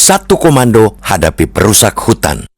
Satu komando hadapi perusak hutan.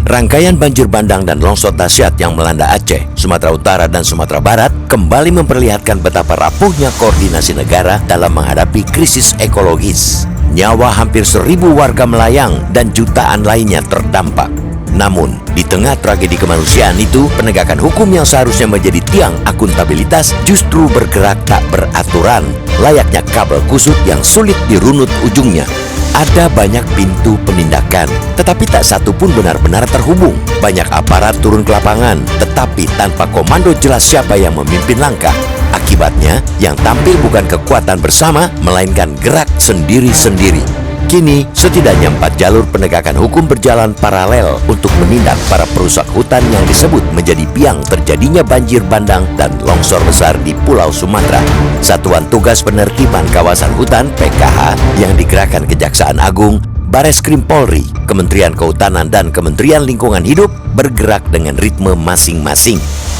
Rangkaian banjir bandang dan longsor dahsyat yang melanda Aceh, Sumatera Utara, dan Sumatera Barat kembali memperlihatkan betapa rapuhnya koordinasi negara dalam menghadapi krisis ekologis. Nyawa hampir 1.000 warga melayang dan jutaan lainnya terdampak. Namun, di tengah tragedi kemanusiaan itu, penegakan hukum yang seharusnya menjadi tiang akuntabilitas justru bergerak tak beraturan, layaknya kabel kusut yang sulit dirunut ujungnya. Ada banyak pintu penindakan, tetapi tak satu pun benar-benar terhubung. Banyak aparat turun ke lapangan, tetapi tanpa komando jelas siapa yang memimpin langkah. Akibatnya, yang tampil bukan kekuatan bersama, melainkan gerak sendiri-sendiri. Kini, setidaknya 4 jalur penegakan hukum berjalan paralel untuk menindak para perusak hutan yang disebut menjadi biang terjadinya banjir bandang dan longsor besar di Pulau Sumatera. Satuan Tugas Penertiban Kawasan Hutan (PKH) yang digerakkan Kejaksaan Agung, Bareskrim Polri, Kementerian Kehutanan, dan Kementerian Lingkungan Hidup bergerak dengan ritme masing-masing.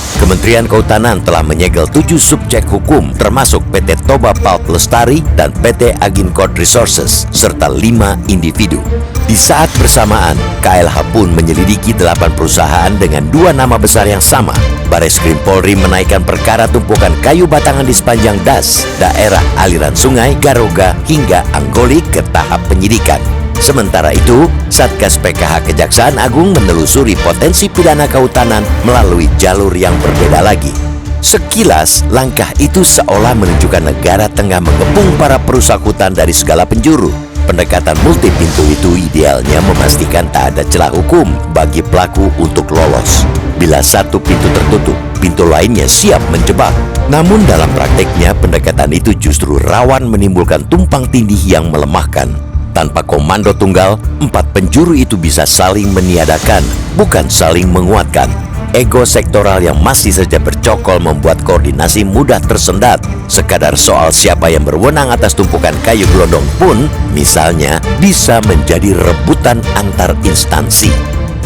Kementerian Kehutanan telah menyegel 7 subjek hukum termasuk PT Toba Pulp Lestari dan PT Agincourt Resources serta 5 individu. Di saat bersamaan, KLH pun menyelidiki 8 perusahaan dengan 2 nama besar yang sama. Bareskrim Polri menaikkan perkara tumpukan kayu batangan di sepanjang das, daerah aliran sungai, Garoga hingga Anggoli ke tahap penyidikan. Sementara itu, Satgas PKH Kejaksaan Agung menelusuri potensi pidana kehutanan melalui jalur yang berbeda lagi. Sekilas, langkah itu seolah menunjukkan negara tengah mengepung para perusak hutan dari segala penjuru. Pendekatan multi pintu itu idealnya memastikan tak ada celah hukum bagi pelaku untuk lolos. Bila satu pintu tertutup, pintu lainnya siap menjebak. Namun dalam prakteknya, pendekatan itu justru rawan menimbulkan tumpang tindih yang melemahkan. Tanpa komando tunggal, 4 penjuru itu bisa saling meniadakan, bukan saling menguatkan. Ego sektoral yang masih saja bercokol membuat koordinasi mudah tersendat. Sekadar soal siapa yang berwenang atas tumpukan kayu gelondong pun, misalnya, bisa menjadi rebutan antar instansi.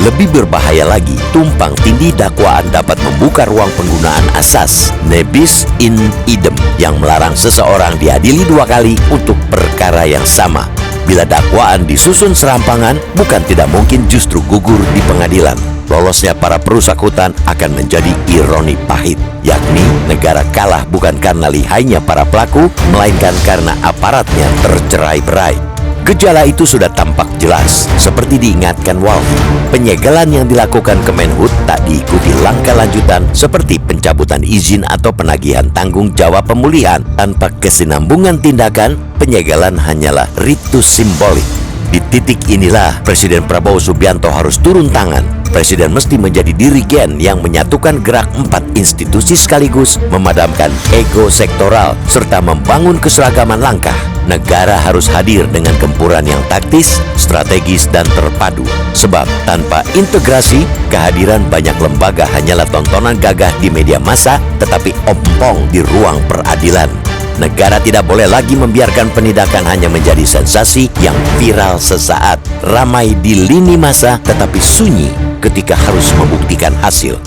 Lebih berbahaya lagi, tumpang tindih dakwaan dapat membuka ruang penggunaan asas nebis in idem yang melarang seseorang diadili 2 kali untuk perkara yang sama. Bila dakwaan disusun serampangan, bukan tidak mungkin justru gugur di pengadilan. Lolosnya para perusak hutan akan menjadi ironi pahit, yakni negara kalah bukan karena lihainya para pelaku, melainkan karena aparatnya tercerai-berai. Gejala itu sudah tampak jelas, seperti diingatkan Walhi. Penyegelan yang dilakukan Kemenhub tak diikuti langkah lanjutan seperti pencabutan izin atau penagihan tanggung jawab pemulihan. Tanpa kesinambungan tindakan, penyegelan hanyalah ritus simbolik. Di titik inilah Presiden Prabowo Subianto harus turun tangan. Presiden mesti menjadi dirigen yang menyatukan gerak 4 institusi sekaligus, memadamkan ego sektoral, serta membangun keseragaman langkah. Negara harus hadir dengan gempuran yang taktis, strategis, dan terpadu. Sebab tanpa integrasi, kehadiran banyak lembaga hanyalah tontonan gagah di media massa, tetapi ompong di ruang peradilan. Negara tidak boleh lagi membiarkan penindakan hanya menjadi sensasi yang viral sesaat, ramai di lini masa, tetapi sunyi ketika harus membuktikan hasil.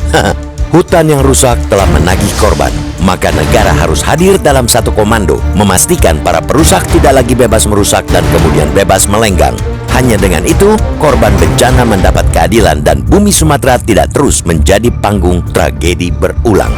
Hutan yang rusak telah menagih korban, maka negara harus hadir dalam satu komando, memastikan para perusak tidak lagi bebas merusak dan kemudian bebas melenggang. Hanya dengan itu, korban bencana mendapat keadilan dan bumi Sumatera tidak terus menjadi panggung tragedi berulang.